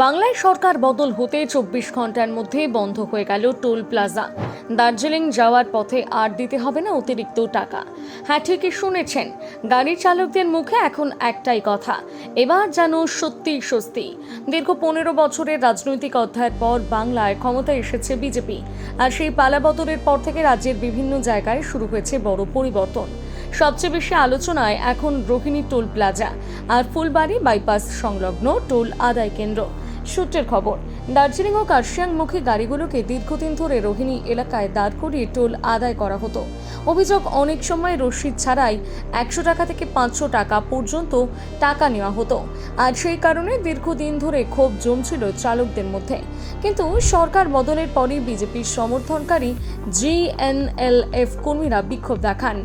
বাংলায় সরকার বদল হতে ২৪ ঘন্টার মধ্যে বন্ধ হয়ে গেল টোল প্লাজা। দার্জিলিং যাওয়ার পথে আর দিতে হবে না অতিরিক্ত টাকা। হ্যাঁ, ঠিকই শুনেছেন, গাড়ির চালকদের মুখে এখন একটাই কথা, এবার যেন সত্যি স্বস্তি। দীর্ঘ ১৫ বছরের রাজনৈতিক অধ্যায়ের পর বাংলায় ক্ষমতায় এসেছে বিজেপি, আর সেই পালাবদলের পর থেকে রাজ্যের বিভিন্ন জায়গায় শুরু হয়েছে বড় পরিবর্তন। সবচেয়ে বেশি আলোচনায় এখন রোহিণী টোল প্লাজা আর ফুলবাড়ি বাইপাস সংলগ্ন টোল আদায় কেন্দ্র। সূত্রের খবর, দার্জিলিং ও কার্শিয়াংমুখী গাড়িগুলোকে দীর্ঘদিন ধরে রোহিণী এলাকায় দাঁড় করিয়ে টোল আদায় করা হতো। অভিযোগ, অনেক সময় রসিদ ছাড়াই ১০০ টাকা থেকে ৫০০ টাকা পর্যন্ত টাকা নেওয়া হতো, আর সেই কারণে দীর্ঘদিন ধরে ক্ষোভ জমছিল চালকদের মধ্যে। কিন্তু সরকার বদলের পরই বিজেপির সমর্থনকারী জিএনএলএফ কর্মীরা বিক্ষোভ দেখান।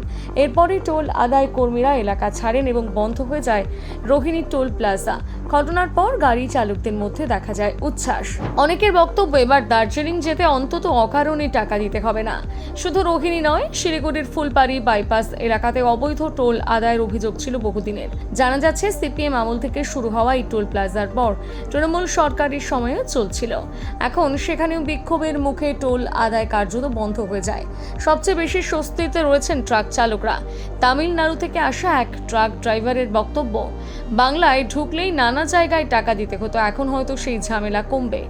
এরপরই টোল আদায় কর্মীরা এলাকা ছাড়েন এবং বন্ধ হয়ে যায় রোহিণী টোল প্লাজা। ঘটনার পর গাড়ি চালকদের মধ্যে দেখা যায় উচ্ছ্বাস। অনেকের বক্তব্য, এবার দার্জিলিং যেতে অন্তত অকারণে টাকা দিতে হবে না। শুধু রোহিণী নয়, শিলিগুড়ির ফুলবাড়ি বাইপাস এলাকাতে অবৈধ টোল আদায়ের অভিযোগ ছিল বহুদিনের। জানা যাচ্ছে, সিপিএম আমল থেকে শুরু হওয়া এই টোল প্লাজার পর তৃণমূল সরকারের সময়েও চলছিল। এখন সেখানেও বিক্ষোভের মুখে টোল আদায় কার্যত বন্ধ হয়ে যায়। সবচেয়ে বেশি স্বস্তিতে রয়েছেন ট্রাক চালকরা। তামিলনাড়ু থেকে আসা এক ট্রাক ড্রাইভারের বক্তব্য, বাংলায় ঢুকলেই নানা জায়গায় টাকা দিতে হতো, এখন হয়তো সেই ঝামেলা কমবে।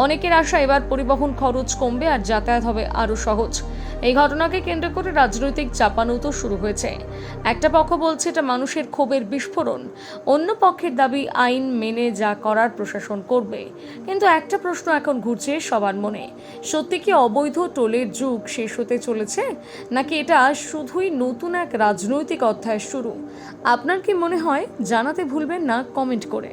অনেকের আশা, এবার পরিবহন খরচ কমবে আর যাতায়াত হবে আরও সহজ। এই ঘটনাকে কেন্দ্র করে রাজনৈতিক চাপানুতো শুরু হয়েছে। একটা পক্ষ বলছে এটা মানুষের ক্ষোভের বিস্ফোরণ, অন্য পক্ষের দাবি আইন মেনে যা করার প্রশাসন করবে। কিন্তু একটা প্রশ্ন এখন ঘুরছে সবার মনে, সত্যি কি অবৈধ টোলের যুগ শেষ হতে চলেছে, নাকি এটা শুধুই নতুন এক রাজনৈতিক অধ্যায়ের শুরু? আপনার কি মনে হয়? জানাতে ভুলবেন না কমেন্ট করে।